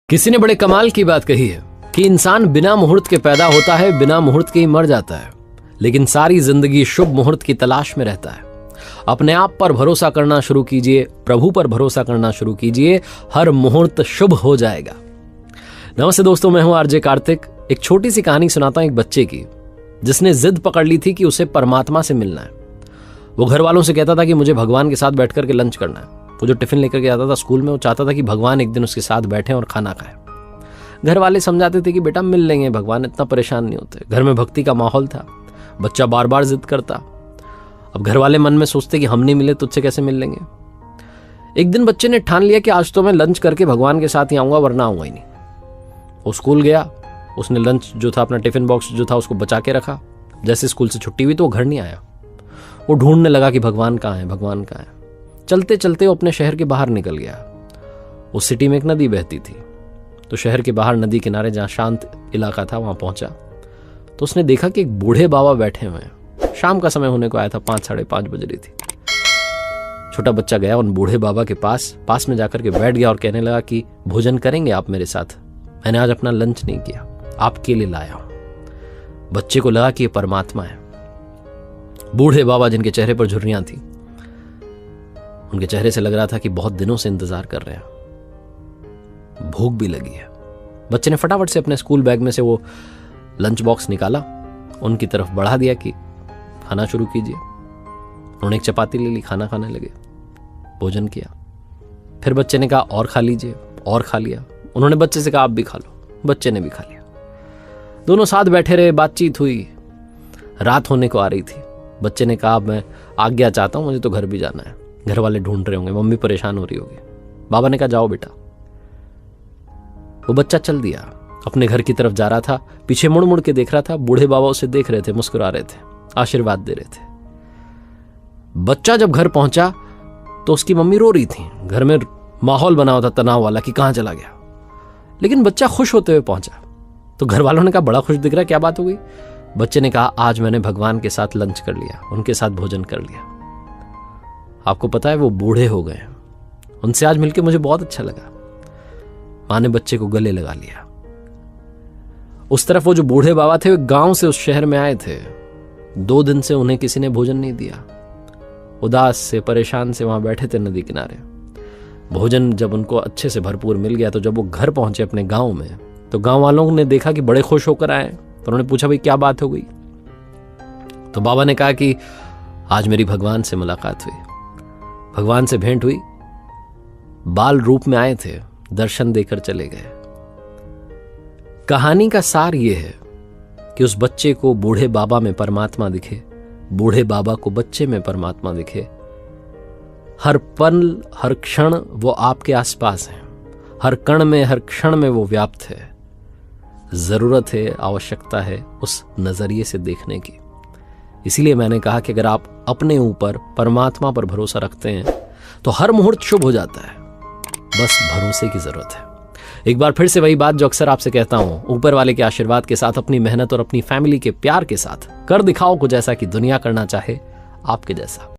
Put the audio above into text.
किसी ने बड़े कमाल की बात कही है कि इंसान बिना मुहूर्त के पैदा होता है, बिना मुहूर्त के ही मर जाता है, लेकिन सारी जिंदगी शुभ मुहूर्त की तलाश में रहता है। अपने आप पर भरोसा करना शुरू कीजिए, प्रभु पर भरोसा करना शुरू कीजिए, हर मुहूर्त शुभ हो जाएगा। नमस्ते दोस्तों, मैं हूं आरजे कार्तिक। एक छोटी सी कहानी सुनाता हूं एक बच्चे की, जिसने जिद पकड़ ली थी कि उसे परमात्मा से मिलना है। वो घर वालों से कहता था कि मुझे भगवान के साथ बैठ करके लंच करना है। वो जो टिफिन लेकर के आता था स्कूल में, वो चाहता था कि भगवान एक दिन उसके साथ बैठे और खाना खाए। घर वाले समझाते थे कि बेटा मिल लेंगे, भगवान इतना परेशान नहीं होते। घर में भक्ति का माहौल था, बच्चा बार बार जिद करता। अब घर वाले मन में सोचते कि हम नहीं मिले तुझसे कैसे मिल लेंगे। एक दिन बच्चे ने ठान लिया कि आज तो मैं लंच करके भगवान के साथ ही आऊंगा, वरना आऊंगा ही नहीं। वो स्कूल गया, उसने लंच जो था, अपना टिफिन बॉक्स जो था, उसको बचा के रखा। जैसे स्कूल से छुट्टी हुई तो वो घर नहीं आया। वो ढूंढने लगा कि भगवान कहाँ है, भगवान कहाँ है। चलते चलते वो अपने शहर के बाहर निकल गया। उस सिटी में एक नदी बहती थी, तो शहर के बाहर नदी किनारे जहाँ शांत इलाका था वहां पहुंचा तो उसने देखा कि एक बूढ़े बाबा बैठे हुए हैं। शाम का समय होने को आया था, 5 साढ़े 5 बज रही थी। छोटा बच्चा गया उन बूढ़े बाबा के पास में जाकर के बैठ गया और कहने लगा कि भोजन करेंगे आप मेरे साथ? मैंने आज अपना लंच नहीं किया, आपके लिए लाया हूं। बच्चे को लगा कि ये परमात्मा है। बूढ़े बाबा जिनके चेहरे पर झुर्रियां थी, उनके चेहरे से लग रहा था कि बहुत दिनों से इंतजार कर रहे हैं, भूख भी लगी है। बच्चे ने फटाफट से अपने स्कूल बैग में से वो लंच बॉक्स निकाला, उनकी तरफ बढ़ा दिया कि खाना शुरू कीजिए। उन्होंने एक चपाती ले ली, खाना खाने लगे, भोजन किया। फिर बच्चे ने कहा और खा लीजिए, और खा लिया। उन्होंने बच्चे से कहा आप भी खा लो, बच्चे ने भी खा लिया। दोनों साथ बैठे रहे, बातचीत हुई। रात होने को आ रही थी। बच्चे ने कहा मैं आज्ञा चाहता हूं, मुझे तो घर भी जाना है, घर वाले ढूंढ रहे होंगे, मम्मी परेशान हो रही होगी। बाबा ने कहा जाओ बेटा। वो बच्चा चल दिया, अपने घर की तरफ जा रहा था। पीछे मुड़ मुड़ के देख रहा था। बूढ़े बाबा उसे देख रहे थे, मुस्कुरा रहे थे, आशीर्वाद दे रहे थे। बच्चा जब घर पहुंचा तो उसकी मम्मी रो रही थी। घर में माहौल बना हुआ था तनाव वाला कि कहां चला गया। लेकिन बच्चा खुश होते हुए पहुंचा। तो घर वालों ने कहा बड़ा खुश दिख रहा है, क्या बात हो गई? बच्चे ने कहा आज मैंने भगवान के साथ लंच कर लिया, उनके साथ भोजन कर लिया। आपको पता है वो बूढ़े हो गए, उनसे आज मिलकर मुझे बहुत अच्छा लगा। मां ने बच्चे को गले लगा लिया। उस तरफ वो जो बूढ़े बाबा थे, वे गांव से उस शहर में आए थे। 2 दिन से उन्हें किसी ने भोजन नहीं दिया। उदास से, परेशान से वहां बैठे थे नदी किनारे। भोजन जब उनको अच्छे से भरपूर मिल गया तो जब वो घर पहुंचे अपने गांव में, तो गांव वालों ने देखा कि बड़े खुश होकर आए। तो उन्होंने पूछा भाई क्या बात हो गई? तो बाबा ने कहा कि आज मेरी भगवान से मुलाकात हुई, भगवान से भेंट हुई। बाल रूप में आए थे, दर्शन देकर चले गए। कहानी का सार यह है कि उस बच्चे को बूढ़े बाबा में परमात्मा दिखे, बूढ़े बाबा को बच्चे में परमात्मा दिखे। हर पल, हर क्षण वो आपके आसपास हैं, हर कण में, हर क्षण में वो व्याप्त है। जरूरत है, आवश्यकता है उस नजरिए से देखने की। इसीलिए मैंने कहा कि अगर आप अपने ऊपर, परमात्मा पर भरोसा रखते हैं तो हर मुहूर्त शुभ हो जाता है। बस भरोसे की जरूरत है। एक बार फिर से वही बात जो अक्सर आपसे कहता हूं, ऊपर वाले के आशीर्वाद के साथ, अपनी मेहनत और अपनी फैमिली के प्यार के साथ कर दिखाओ कुछ ऐसा कि दुनिया करना चाहे आपके जैसा।